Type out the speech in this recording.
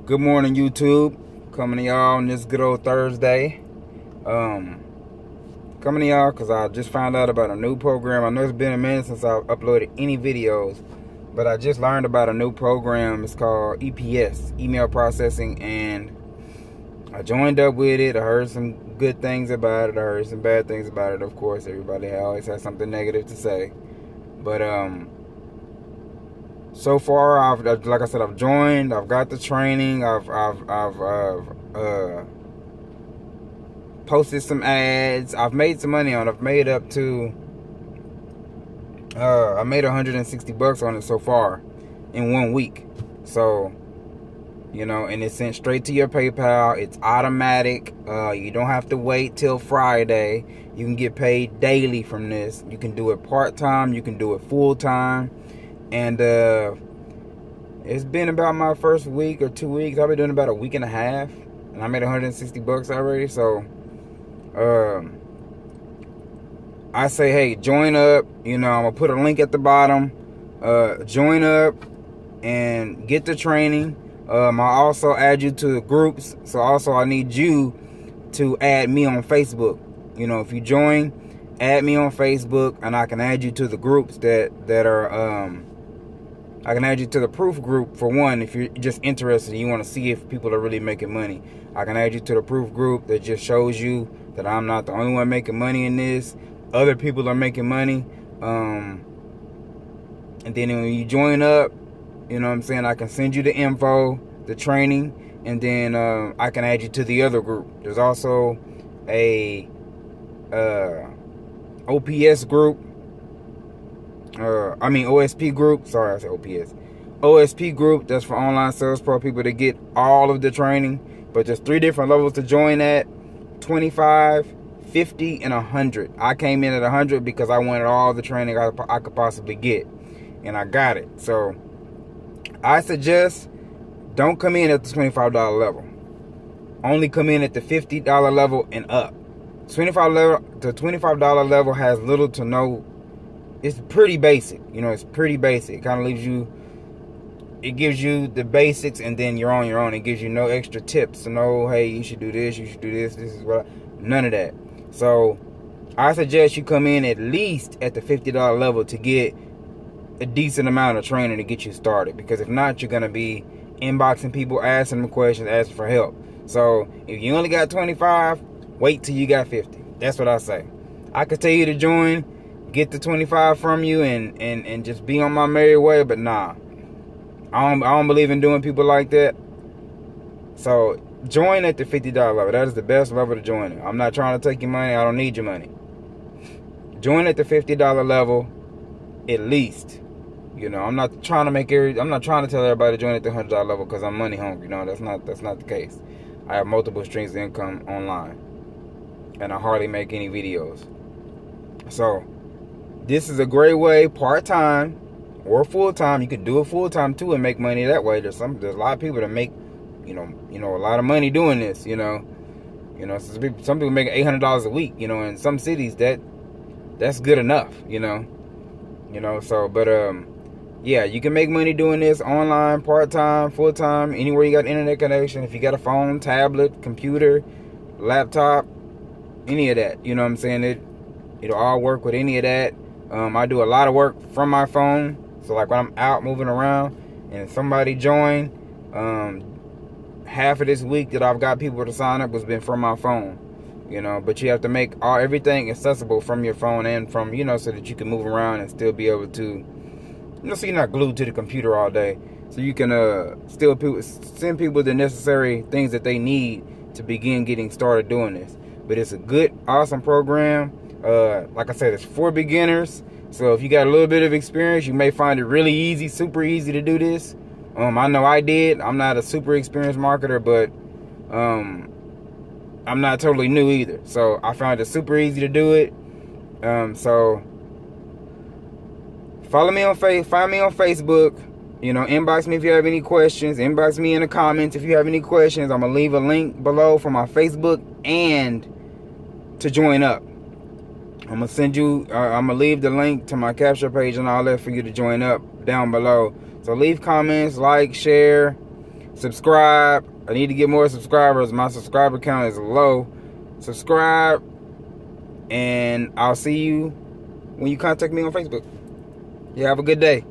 Good morning, YouTube. Coming to y'all on this good old Thursday. Coming to y'all because I just found out about a new program. I know it's been a minute since I've uploaded any videos, but I just learned about a new program. It's called EPS, Email Processing, and I joined up with it. I heard some good things about it. I heard some bad things about it. Of course, everybody always has something negative to say, but so far, like I said, I've joined. I've got the training. I've posted some ads. I've made some money on it. I've made up to I made $160 on it so far in 1 week. So, you know, and it's sent straight to your PayPal. It's automatic. You don't have to wait till Friday. You can get paid daily from this. You can do it part-time. You can do it full-time. And it's been about my first week or 2 weeks. I've been doing about a week and a half, and I made $160 already. So I say, hey, join up. You know, I'm gonna put a link at the bottom. Join up and get the training. I'll also add you to the groups. So also I need you to add me on Facebook. You know, if you join, add me on Facebook, and I can add you to the groups that are I can add you to the proof group for one. If you're just interested and you want to see if people are really making money, I can add you to the proof group that just shows you that I'm not the only one making money in this. Other people are making money. And then when you join up, you know what I'm saying, I can send you the info, the training, and then I can add you to the other group. There's also a OPS group. OSP group. Sorry, I said OPS. OSP group, that's for online sales pro people to get all of the training. But there's 3 different levels to join at: 25, 50, and 100. I came in at 100 because I wanted all the training I could possibly get, and I got it. So I suggest don't come in at the $25 level. Only come in at the $50 level and up. The $25 level has little to no. It's pretty basic, you know. It's pretty basic. It kind of leaves you. It gives you the basics, and then you're on your own. It gives you no extra tips to know, hey, you should do this, you should do this. This is what. None of that. So, I suggest you come in at least at the $50 level to get a decent amount of training to get you started. Because if not, you're gonna be inboxing people, asking them questions, asking for help. So, if you only got 25, wait till you got 50. That's what I say. I could tell you to join, get the 25 from you, and just be on my merry way, but nah, I don't believe in doing people like that. So join at the $50 level. That is the best level to join at. I'm not trying to take your money. I don't need your money. Join at the $50 level at least. You know, I'm not trying to tell everybody to join at the $100 level because I'm money hungry. No, that's not the case. I have multiple streams of income online, and I hardly make any videos. So this is a great way, part-time or full-time. You can do it full-time too and make money that way. There's a lot of people that make, you know, a lot of money doing this. You know, some people make $800 a week. You know, in some cities that's good enough. You know. So, but yeah, you can make money doing this online, part-time, full-time, anywhere you got internet connection. If you got a phone, tablet, computer, laptop, any of that. You know what I'm saying? It'll all work with any of that. I do a lot of work from my phone. So like when I'm out moving around and somebody join, half of this week that I've got people to sign up has been from my phone. You know, but you have to make everything accessible from your phone and from, you know, so that you can move around and still be able to, you know, so you're not glued to the computer all day. So you can still send people the necessary things that they need to begin getting started doing this. But it's a good, awesome program. Like I said, it's for beginners. So if you got a little bit of experience, you may find it really easy, super easy to do this. I know I did. I'm not a super experienced marketer, but I'm not totally new either. So I found it super easy to do it. So find me on Facebook. You know, inbox me if you have any questions. Inbox me in the comments if you have any questions. I'm gonna leave a link below for my Facebook and to join up. I'm gonna send you. I'm gonna leave the link to my capture page and all that for you to join up down below. So leave comments, like, share, Subscribe. I need to get more subscribers. My subscriber count is low. Subscribe, and I'll see you when you contact me on Facebook. You have a good day.